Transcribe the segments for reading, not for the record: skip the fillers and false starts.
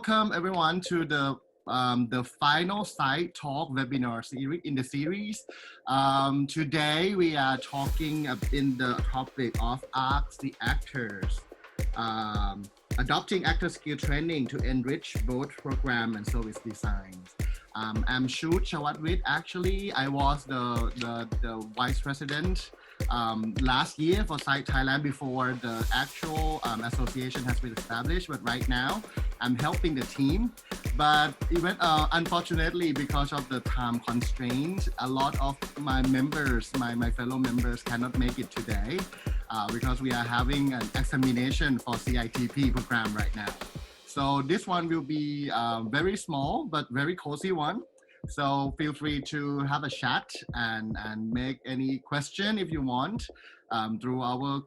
welcome everyone to the final side talk webinar series in the series. Today we are talking in the topic of Ask the Actors, adopting actor skill training to enrich both program and service designs. I'm Shut Chawatwit. Actually, I was the vice president last year for Site Thailand before the actual association has been established. But right now, I'm helping the team. But even unfortunately, because of the time constraints, a lot of my members, my fellow members, cannot make it today because we are having an examination for CITP program right now. So this one will be very small but very cozy one. So feel free to have a chat and make any question if you want through our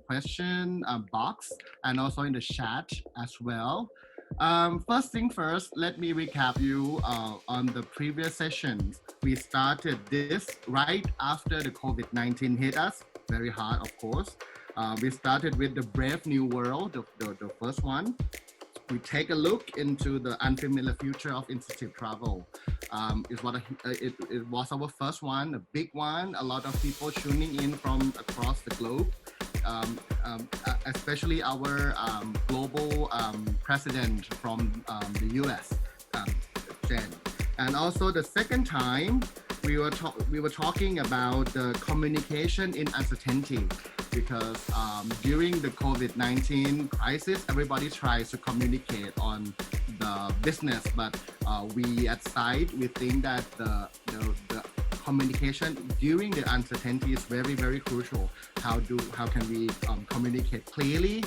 question box and also in the chat as well. First thing first, let me recap you on the previous sessions. We started this right after the COVID-19 hit us, very hard of course. We started with the Brave New World, the first one. We take a look into the unfamiliar future of institute travel. It was our first one, a big one. A lot of people tuning in from across the globe, especially our global president from the US, Jen. And also the second time, we were talking about the communication in uncertainty. Because during the COVID-19 crisis, everybody tries to communicate on the business, but we at Site, we think that the communication during the uncertainty is very, very crucial. How can we communicate clearly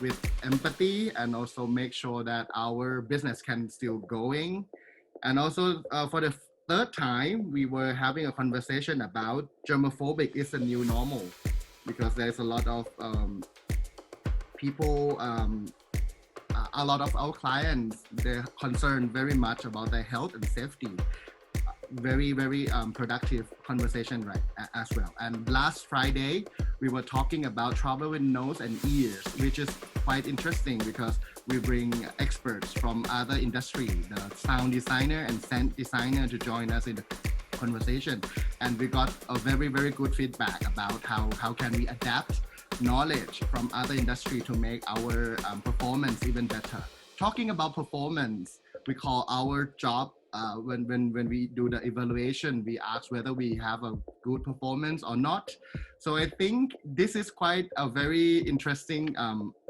with empathy and also make sure that our business can still going. And also for the third time, we were having a conversation about germophobic is the new normal. Because there's a lot of people, a lot of our clients, they're concerned very much about their health and safety. Very, very productive conversation right as well. And last Friday, we were talking about travel with nose and ears, which is quite interesting because we bring experts from other industry, the sound designer and scent designer to join us in the conversation, and we got a very, very good feedback about how can we adapt knowledge from other industry to make our performance even better. Talking about performance, we call our job when we do the evaluation, we ask whether we have a good performance or not. So I think this is quite a very interesting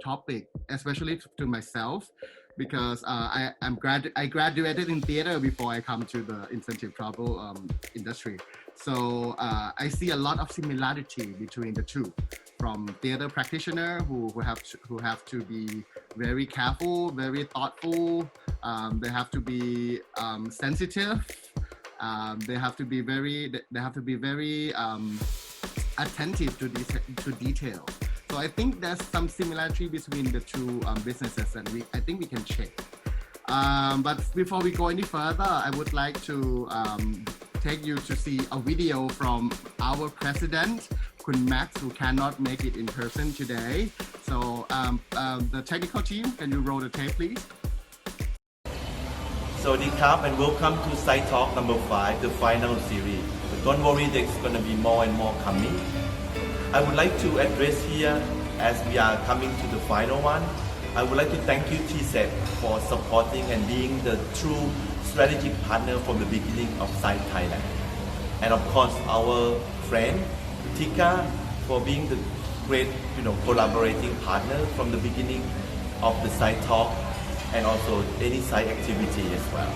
topic, especially to myself, because I graduated in theater before I come to the incentive travel industry. So I see a lot of similarity between the two, from theater practitioner who have to be very careful, very thoughtful. They have to be sensitive. They have to be very attentive to detail. So I think there's some similarity between the two businesses, and I think we can check. But before we go any further, I would like to take you to see a video from our president, Kun Max, who cannot make it in person today. So the technical team, can you roll the tape, please? Sawadee Krap and welcome to Site Talk number 5, the final series. But don't worry, there's going to be more and more coming. I would like to address here, as we are coming to the final one, I would like to thank you TSET for supporting and being the true strategic partner from the beginning of Site Thailand. And of course our friend Tika for being the great collaborating partner from the beginning of the Site Talk and also any site activity as well.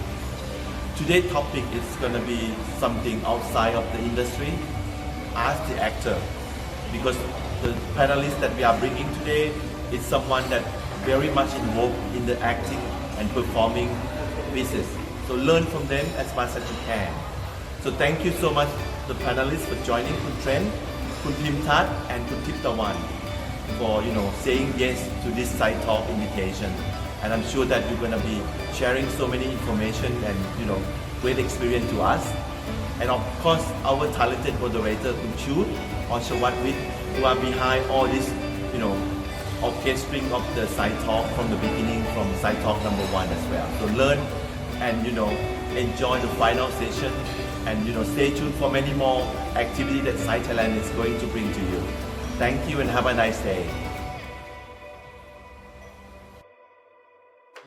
Today's topic is going to be something outside of the industry, Ask the Actor. Because the panelist that we are bringing today is someone that very much involved in the acting and performing business. So learn from them as much as you can. So thank you so much, the panelists, for joining, Kun Trent, Kun Pimtat, and Kun Tiptawan, for saying yes to this Site Talk invitation. And I'm sure that you're going to be sharing so many information and great experience to us. And of course, our talented moderator, Kun Chut or Chawatwit, who are behind all this, orchestrating of the side talk from the beginning, from side talk number 1 as well. So learn and enjoy the final session, and stay tuned for many more activity that Side Thailand is going to bring to you. Thank you and have a nice day.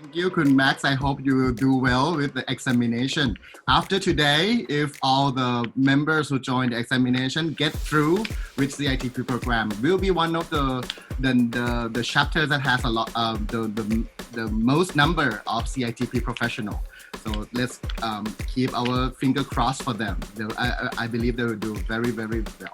Thank you, Kun Max. I hope you will do well with the examination. After today, if all the members who join the examination get through with CITP program, will be one of the chapters that has a lot of the most number of CITP professional. So let's keep our finger crossed for them. I believe they will do very, very well.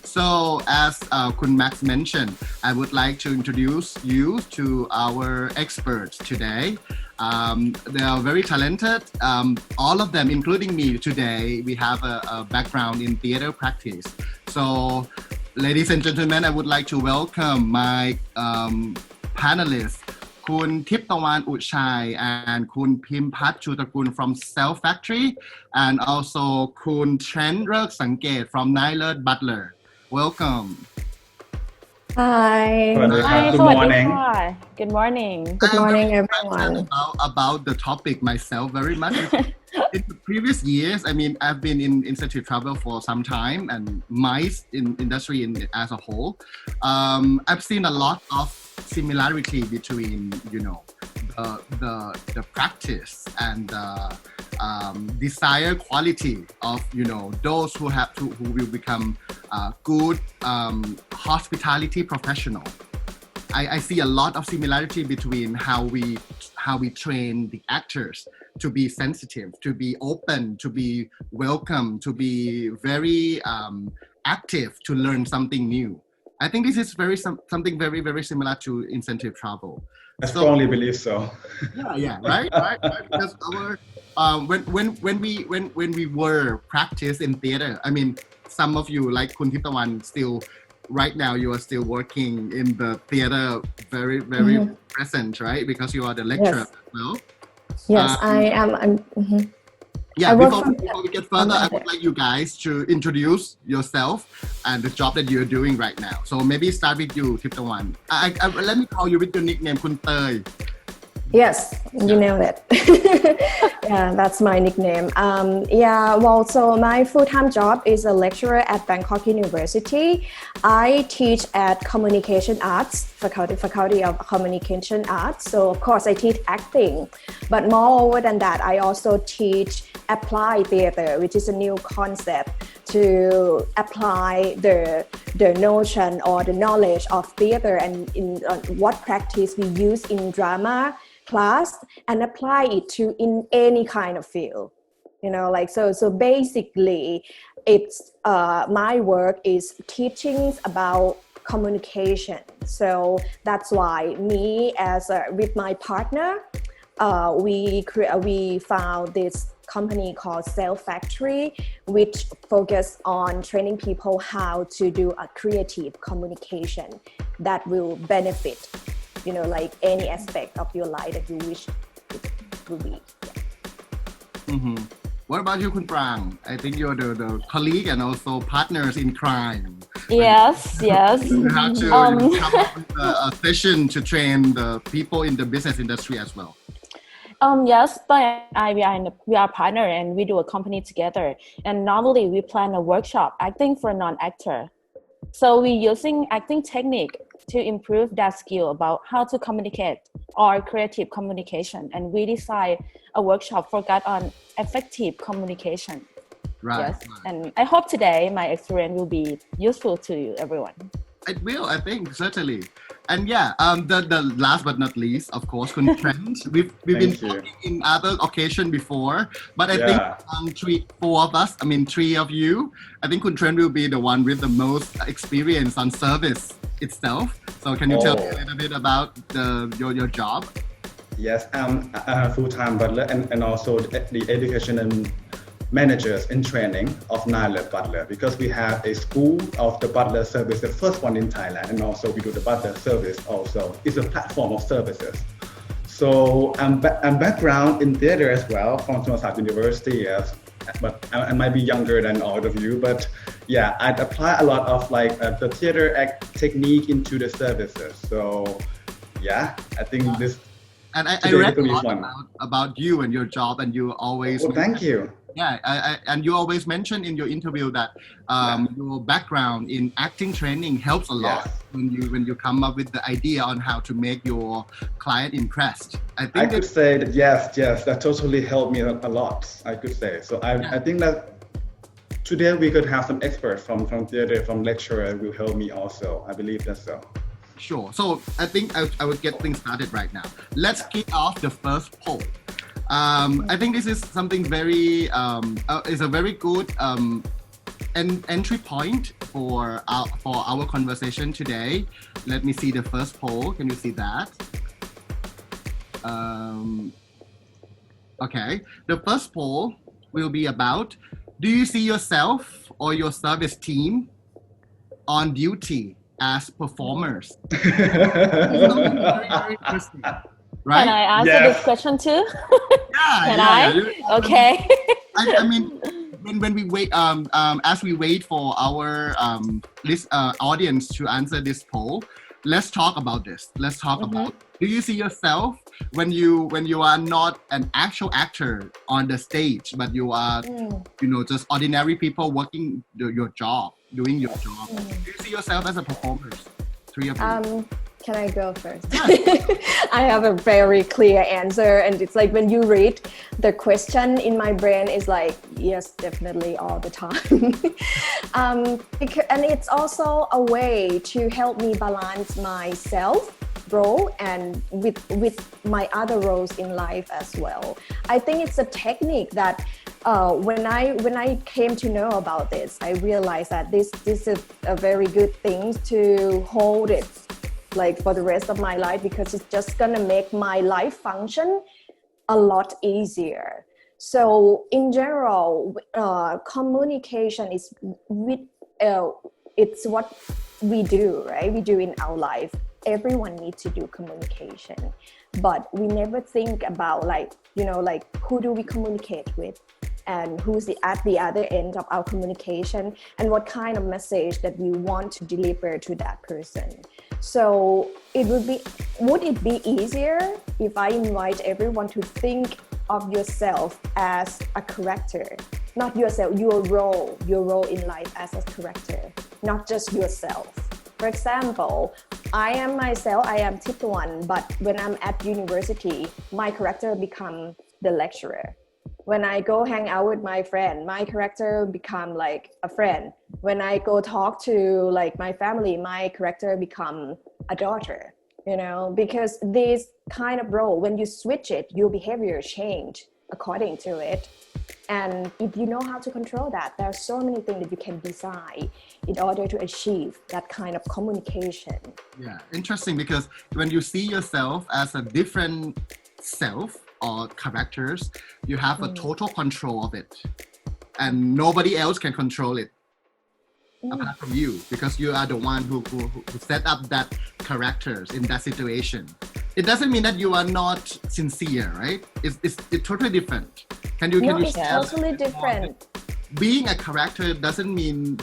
So as Kun Max mentioned, I would like to introduce you to our experts today. They are very talented. All of them, including me today, we have a background in theater practice. So ladies and gentlemen, I would like to welcome my panelists, Kun Tiptawan Uchai and Kun Pimpat Chutakun from Cell Factory, and also Kun Trent Ruk Sanket from Nailert Butler. Welcome. Hi. Hi. Good morning. Good morning. Good morning, everyone. About the topic myself very much. In the previous years, I've been in institute travel for some time, and MICE in industry as a whole. I've seen a lot of similarity between the practice and the desired quality of those who will become good hospitality professional. I see a lot of similarity between how we train the actors to be sensitive, to be open, to be welcome, to be very active, to learn something new. I think this is something very, very similar to incentive travel. I strongly believe so. Yeah, right. Because our when we were practice in theater, some of you like Kun Tiptawan still right now you are still working in the theater, very, very present, right? Because you are the lecturer as well. Yes, I am. Yeah, before we get further, I would like you guys to introduce yourself and the job that you're doing right now. So maybe start with you, Tiptawan. Let me call you with your nickname, Kun Tei. Yes, you nailed it. Yeah, that's my nickname. So my full-time job is a lecturer at Bangkok University. I teach at Communication Arts, Faculty of Communication Arts. So of course I teach acting, but moreover than that, I also teach applied theater, which is a new concept to apply the notion or the knowledge of theater and in what practice we use in drama class and apply it to in any kind of field, so basically it's my work is teachings about communication. So that's why me with my partner we found this company called Cell Factory, which focus on training people how to do a creative communication that will benefit any aspect of your life that you wish it will be. What about you, Kun Prang? I think you're the colleague and also partners in crime. Yes. You have to come up with a session to train the people in the business industry as well. Yes, but we are partner and we do a company together. And normally we plan a workshop acting for non-actor. So we're using acting technique to improve that skill about how to communicate or creative communication. And we design a workshop focused on effective communication. Right. Yes. And I hope today my experience will be useful to you, everyone. It will, I think, certainly. And the last but not least, of course, Kun Trent. We've been talking in other occasions before, but I think three of you, I think Kun Trent will be the one with the most experience on service itself. So can you tell me a little bit about your job? Yes, I'm a full-time butler and also the education and managers in training of Nailert Butler, because we have a school of the butler service, the first one in Thailand, and also we do the butler service also. It's a platform of services. So I'm background in theater as well from Thailand University. but I might be younger than all of you. But yeah, I'd apply a lot of like the theater act technique into the services. So yeah, I think this. And I today read a will be lot fun. about you and your job, and you always Oh, thank you. and you always mention in your interview that your background in acting training helps a lot Yes. when you come up with the idea on how to make your client impressed. I I think could say that yes, that totally helped me a lot. I could say so. I think that today we could have some experts from theater, from lecturer will help me also. I believe that's so. sure. So I think I would get things started right now. Let's kick off the first poll. I think this is something very is a very good entry point for our conversation today. Let me see the first poll. Can you see that? Okay. The first poll will be about: do you see yourself or your service team on duty as performers? Something very, very interesting, right? Can I answer Yes. this question too? Can yeah, I? yeah. Okay. I mean, when we wait, as we wait for our audience to answer this poll, let's talk about this. Let's talk about: do you see yourself when you are not an actual actor on the stage, but you are, just ordinary people working your job, doing your job? Do you see yourself as a performer? Three of you. Can I go first? I have a very clear answer, and it's like when you read the question in my brain is like, yes, definitely all the time. And it's also a way to help me balance myself role and with my other roles in life as well. I think it's a technique that when I came to know about this, I realized that this is a very good thing to hold it like for the rest of my life, because it's just gonna make my life function a lot easier. So in general, communication is it's what we do, right? We do in our life. Everyone needs to do communication, but we never think about like who do we communicate with, and who's at the other end of our communication, and what kind of message that we want to deliver to that person. So would it be easier if I invite everyone to think of yourself as a character, not yourself, your role in life as a character, not just yourself. For example, I am myself, I am Tituan, but when I'm at university, my character become the lecturer. When I go hang out with my friend, my character become like a friend. When I go talk to like my family, my character become a daughter, because this kind of role, when you switch it, your behavior change according to it. And if you know how to control that, there are so many things that you can design in order to achieve that kind of communication. Yeah, interesting, because when you see yourself as a different self or characters, you have a total control of it, and nobody else can control it apart from you, because you are the one who set up that characters in that situation. It doesn't mean that you are not sincere, right? It's totally different. Can you It's share totally different. Being a character doesn't mean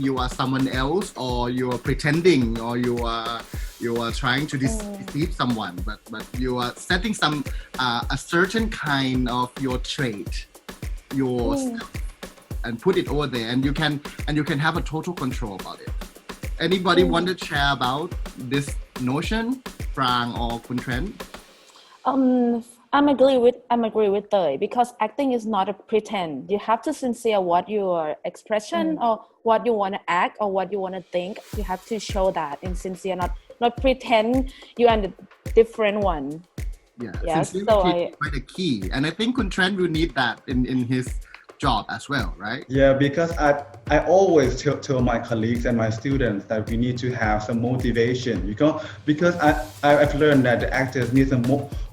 you are someone else, or you are pretending, or you are trying to deceive someone, but you are setting some a certain kind of your trait, your stuff, and put it over there, and you can have a total control about it. Anybody want to share about this notion, Prang or Kun Trent? I'm agree with Tơi, because acting is not a pretend. You have to sincere what your expression or what you want to act or what you want to think. You have to show that in sincere, not pretend you are the different one. Yeah, Yes, sincerity is quite a key, and I think Kun Trent will need that in his job as well, right? Yeah, because I always tell my colleagues and my students that we need to have some motivation, because I've learned that the actors need some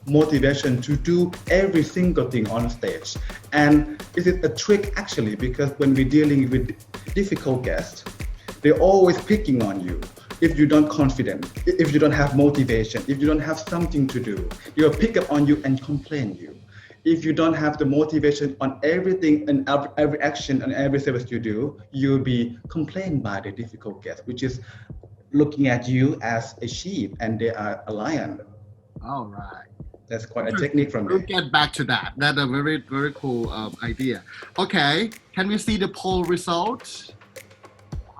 motivation to do every single thing on stage. And it is a trick actually, because when we're dealing with difficult guests, they're always picking on you. If you're not confident, if you don't have motivation, if you don't have something to do, they'll pick up on you and complain you. if you don't have the motivation on everything and every action and every service you do, you'll be complained by the difficult guest, which is looking at you as a sheep and they are a lion. All right. That's quite a technique from We'll me. get back to that. That's a very, very cool idea. Okay, can we see the poll results?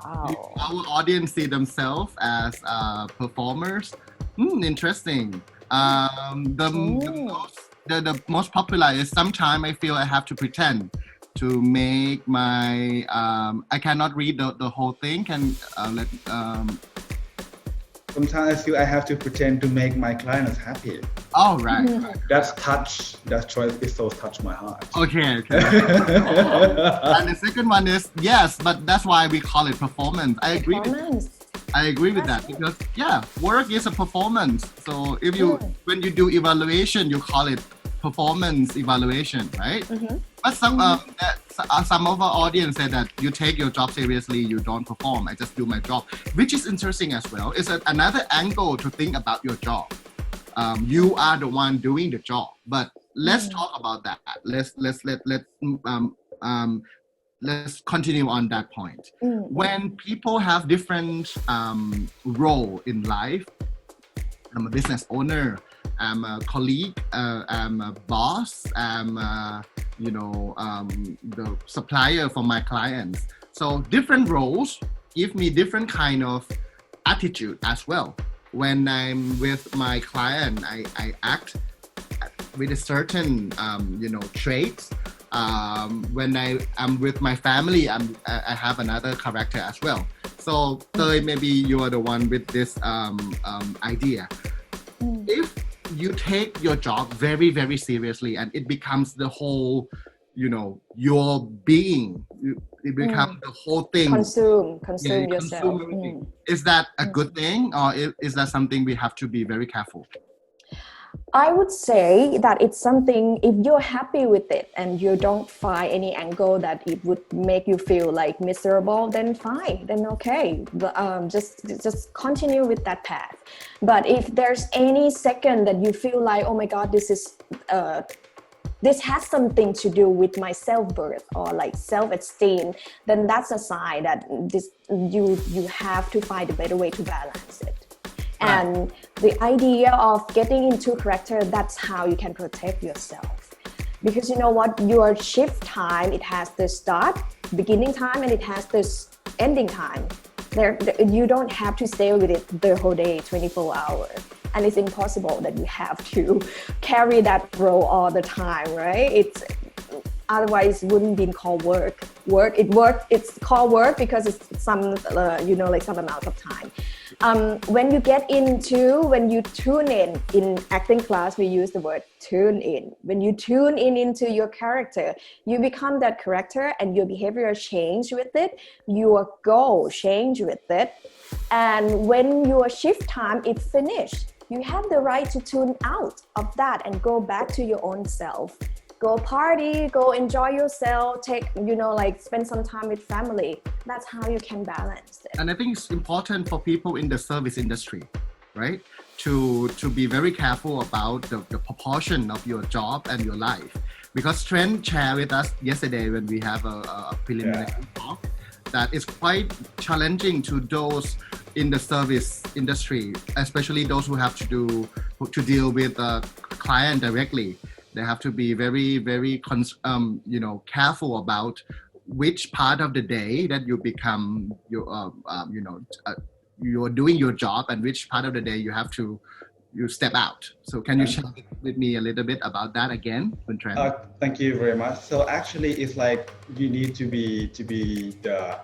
Wow. Our audience see themselves as performers. Interesting. The most popular is sometimes I feel I have to pretend to make my I cannot read the whole thing. Can let Sometimes I feel I have to pretend to make my clients happy. oh right. That's touch. That choice is so touch my heart. Okay. And the second one is yes, but that's why we call it performance. I agree with that because work is a performance. So if you when you do evaluation, you call it performance evaluation, right? But some of our audience said that you take your job seriously, you don't perform. I just do my job, which is interesting as well. It's another angle to think about your job. You are the one doing the job, but let's talk about that. Let's continue on that point. When people have different role in life, I'm a business owner, I'm a colleague, I'm a boss, I'm the supplier for my clients. So different roles give me different kind of attitude as well. When I'm with my client, I act with a certain traits. When I am with my family, I have another character as well. So maybe you are the one with this idea. If you take your job very, very seriously and it becomes the whole, your being, it becomes the whole thing. Consume yourself. Is that a good thing or is that something we have to be very careful? I would say that it's something, if you're happy with it and you don't find any angle that it would make you feel like miserable, then fine, then okay. But, just continue with that path. But if there's any second that you feel like, oh my God, this has something to do with my self-worth or like self-esteem, then that's a sign that you have to find a better way to balance it. And the idea of getting into character, that's how you can protect yourself. Because you know what, your shift time, it has the start, beginning time, and it has this ending time. You don't have to stay with it the whole day, 24 hours. And it's impossible that you have to carry that role all the time, right? Otherwise it wouldn't be called work. It's called work because it's some, some amount of time. When you tune in acting class, we use the word tune in. When you tune into your character, you become that character and your behavior change with it, your goal change with it. And when your shift time is finished, you have the right to tune out of that and go back to your own self. Go party, go enjoy yourself, spend some time with family. That's how you can balance it. And I think it's important for people in the service industry, right? To be very careful about the proportion of your job and your life. Because Trent shared with us yesterday when we have a preliminary talk that it's quite challenging to those in the service industry, especially those who have to deal with a client directly. They have to be very, very, careful about which part of the day that you become, you're doing your job and which part of the day you step out. So can you share with me a little bit about that again, Trent? Thank you very much. So actually, it's like you need to be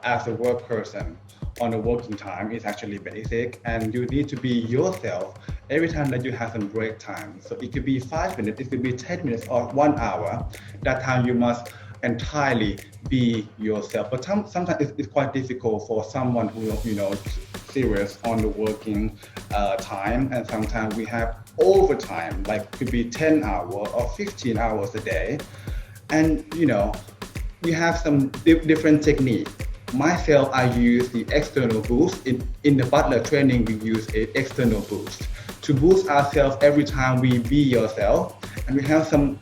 as a work person on the working time is actually basic, and you need to be yourself every time that you have some break time. So it could be 5 minutes, it could be 10 minutes or 1 hour. That time you must entirely be yourself. But sometimes it's quite difficult for someone who serious on the working time, and sometimes we have overtime, like could be 10 hours or 15 hours a day, and we have some different techniques. Myself, I use the external boost. In the Butler training, we use an external boost to boost ourselves every time we be yourself. And we have some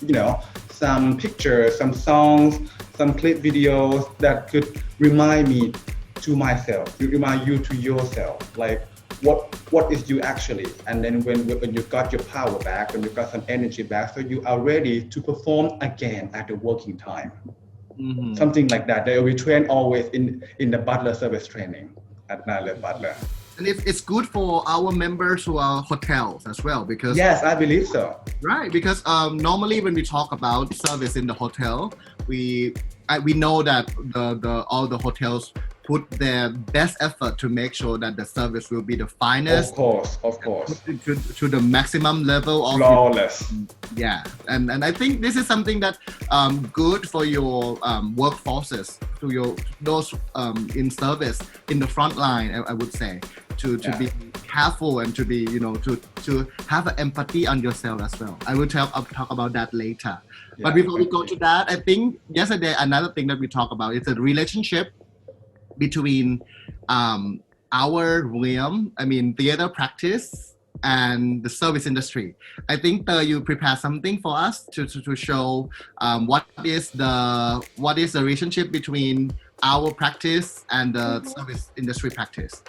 some pictures, some songs, some clip videos that could remind me to myself, to remind you to yourself, like what is you actually, and then when you got your power back, when you got some energy back, so you are ready to perform again at the working time. Something like that. We train always in the butler service training at Nile Butler. And it's good for our members who are hotels as well, because Yes, I believe so. right, because normally when we talk about service in the hotel, we know that all the hotels put their best effort to make sure that the service will be the finest, Of course. to the maximum level of Flawless. yeah. And I think this is something that good for your workforces, to those in service in the front line, I would say, to be careful and to be, to have an empathy on yourself as well. I'll talk about that later. But before we go to that, I think yesterday another thing that we talked about is the relationship between our realm, theater practice and the service industry. I think you prepare something for us to show what is the relationship between our practice and the service industry practice.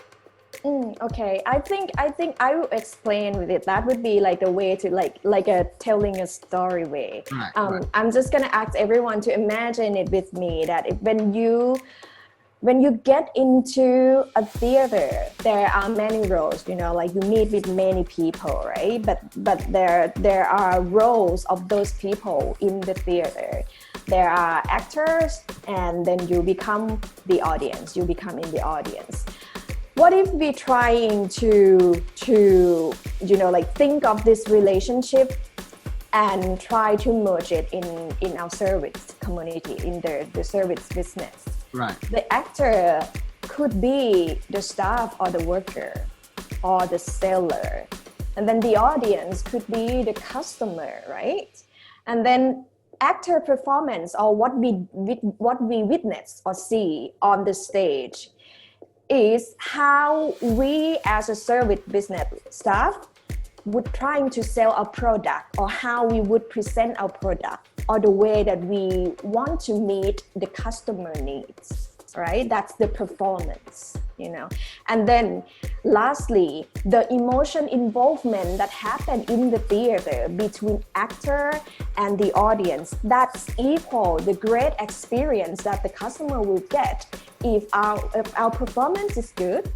Okay, I think I will explain with it. That would be like the way to like a telling a story way. Right. I'm just gonna ask everyone to imagine it with me that when you get into a theater, there are many roles, like you meet with many people, right? But there are roles of those people in the theater. There are actors, and then you become the audience. You become in the audience. What if we trying to think of this relationship and try to merge it in our service community, in the service business? Right. The actor could be the staff or the worker or the seller. And then the audience could be the customer, right? And then actor performance, or what we witness or see on the stage, is how we as a service business staff would trying to sell our product, or how we would present our product, or the way that we want to meet the customer needs, right? That's the performance, And then lastly, the emotion involvement that happened in the theater between actor and the audience, that's equal the great experience that the customer will get if our performance is good.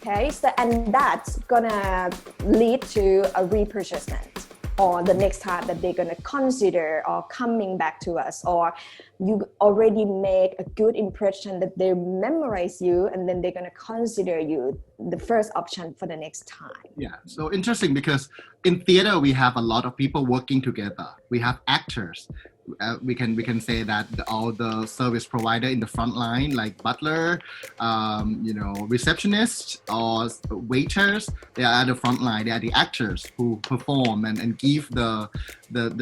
Okay, so and that's gonna lead to a repurchasement, or the next time that they're gonna consider or coming back to us, or you already make a good impression that they memorize you, and then they're gonna consider you the first option for the next time. Yeah, so interesting, because in theater we have a lot of people working together. We have actors. We can say that all the service provider in the front line, like butler, receptionists or waiters, they are at the front line. They are the actors who perform and give the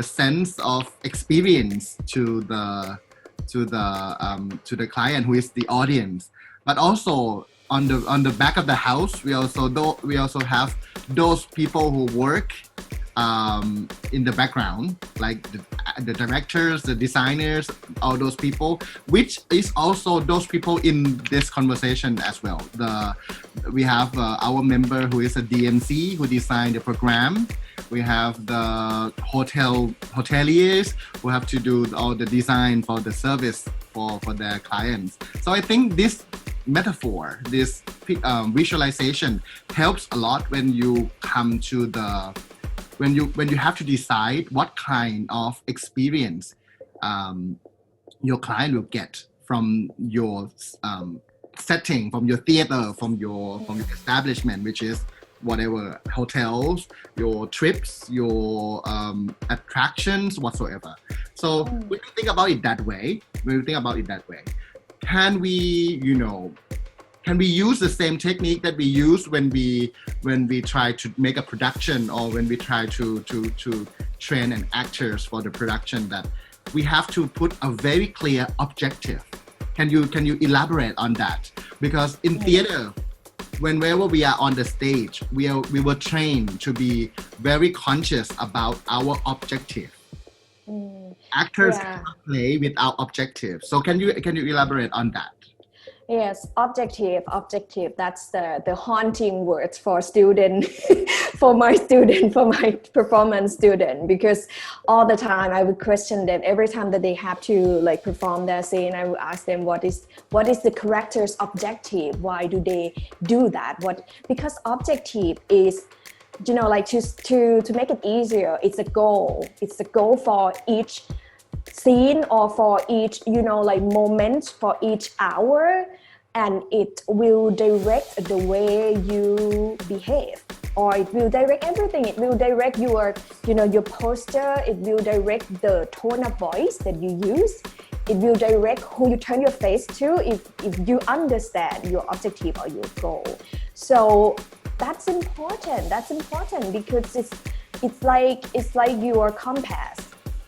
sense of experience to the client, who is the audience. But also on the back of the house, we also have those people who work in the background, like the directors, the designers, all those people, which is also those people in this conversation as well. We have our member who is a DMC, who designed the program. We have the hoteliers who have to do all the design for the service for their clients. So I think this metaphor, this visualization helps a lot when you come to when you have to decide what kind of experience your client will get from your setting, from your theater, from your establishment, which is whatever, hotels, your trips, your attractions, whatsoever. So when you think about it that way, can we use the same technique that we use when we try to make a production, or when we try to train an actors for the production, that we have to put a very clear objective? Can you elaborate on that? Because in theater, whenever we are on the stage, we were trained to be very conscious about our objective. actors Yeah. cannot play without objectives. So can you elaborate on that? Yes, objective. That's the haunting word for student, for my student, for my performance student, because all the time I would question them every time that they have to like perform their scene. I would ask them what is the character's objective? Why do they do that? Because objective is, you know, like to make it easier, it's a goal. It's a goal for each scene or for each, you know, like moment for each hour, and it will direct the way you behave, or it will direct everything. It will direct your, you know, your posture. It will direct the tone of voice that you use. It will direct who you turn your face to if you understand your objective or your goal. So that's important because it's like your compass.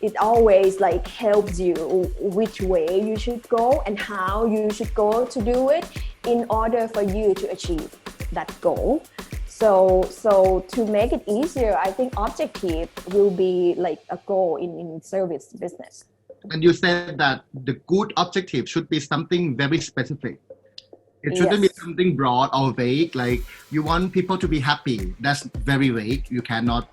It always like helps you which way you should go and how you should go to do it in order for you to achieve that goal. So to make it easier, I think objective will be like a goal in service business. And you said that the good objective should be something very specific. It shouldn't be something broad or vague, like you want people to be happy. That's very vague. You cannot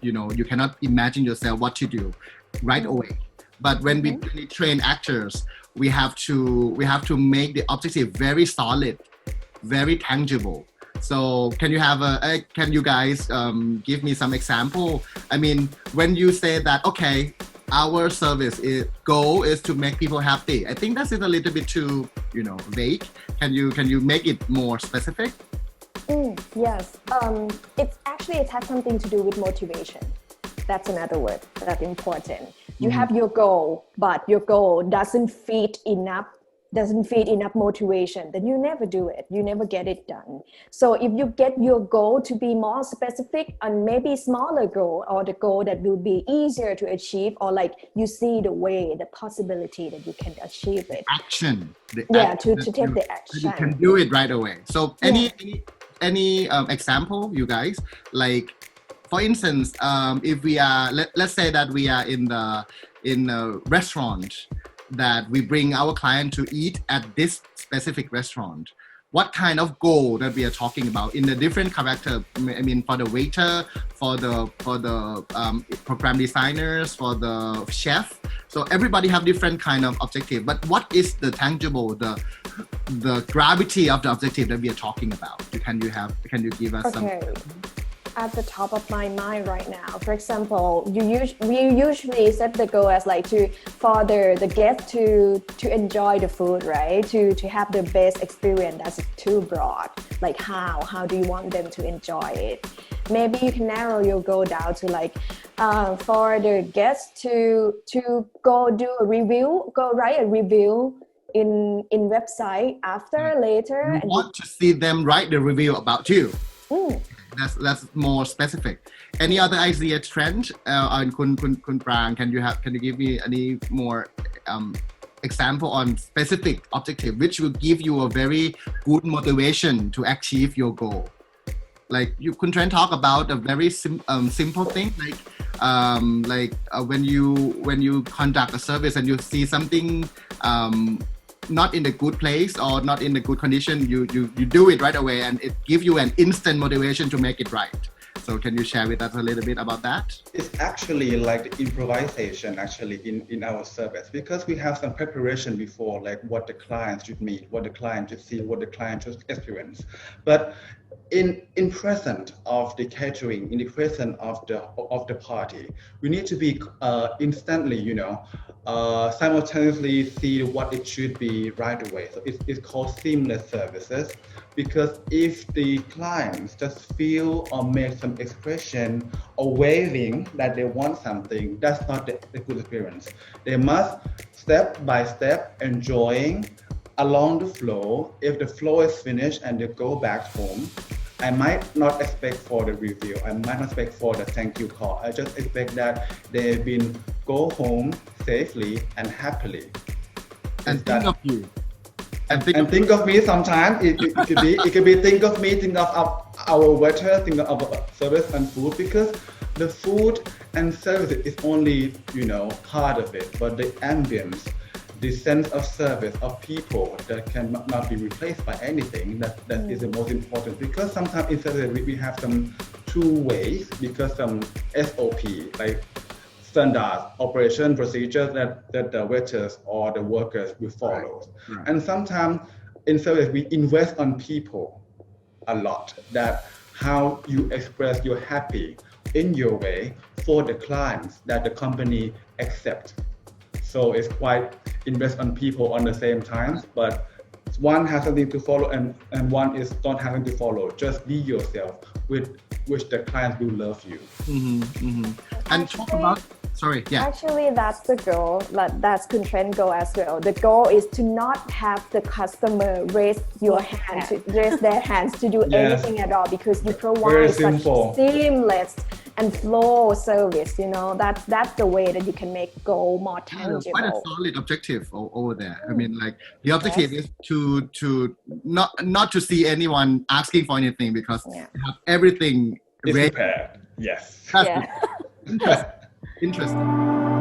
imagine yourself what to do right away. But when we train actors, we have to make the objective very solid, very tangible. So can you guys give me some example? I mean, when you say that, okay, our service goal is to make people happy, I think that's a little bit too, you know, vague. Can you make it more specific? Yes. It has something to do with motivation. That's another word that's important. You have your goal, but your goal doesn't feed enough motivation, then you never do it. You never get it done. So if you get your goal to be more specific and maybe smaller goal, or the goal that will be easier to achieve, or like you see the way, the possibility that you can achieve it. Action. To take the action. You can do it right away. So any example, you guys? Like, for instance, if we are, let's say that we are in a restaurant, that we bring our client to eat at this specific restaurant. What kind of goal that we are talking about in the different character? I mean, for the waiter, for the program designers, for the chef. So everybody have different kind of objective. But what is the tangible, the gravity of the objective that we are talking about? Can you give us some? At the top of my mind right now, for example, we usually set the goal as like for the guest to enjoy the food, right? To have the best experience. That's too broad. Like how do you want them to enjoy it? Maybe you can narrow your goal down to like for the guests to go do a review, go write a review in website later. You want to see them write the review about you. That's more specific. Any other idea trend on Kun Prang? Can you give me any more example on specific objective which will give you a very good motivation to achieve your goal? Like you Kun Tran talk about a very simple thing, like when you conduct a service and you see something not in the good place or not in the good condition, you do it right away, and it gives you an instant motivation to make it right. So can you share with us a little bit about that? It's actually like the improvisation actually in our service, because we have some preparation before, like what the client should meet, what the client should see, what the client should experience. But in present of the catering, in the present of the party, we need to be instantly, simultaneously see what it should be right away. So it's called seamless services, because if the clients just feel or make some expression or waving that they want something, that's not the good experience. They must step by step enjoying along the flow. If the flow is finished and they go back home, I might not expect for the review. I might not expect for the thank you call. I just expect that they've been go home safely and happily. And think of you. And think of me sometimes. It could be think of me, think of our waiter, think of our service and food, because the food and service is only, part of it, but the ambience, the sense of service of people that cannot be replaced by anything, that is the most important. Because sometimes in service we have some two ways, because some SOP, like standard operation procedures that the waiters or the workers will follow. Right. And sometimes in service we invest on people a lot, that how you express your happy in your way for the clients that the company accept. So it's quite invest on people on the same time, but one has something to follow and one is don't having to follow. Just be yourself, with which the clients will love you. And talk about, sorry, yeah. Actually, that's the goal. That's Kun Trend goal as well. The goal is to not have the customer raise their hands to do anything at all, because you provide such seamless and flow service. That's the way that you can make goal more tangible. Quite a solid objective over there. I mean, like, the objective is to not to see anyone asking for anything, because you have everything It's ready. prepared. Yes. Interesting.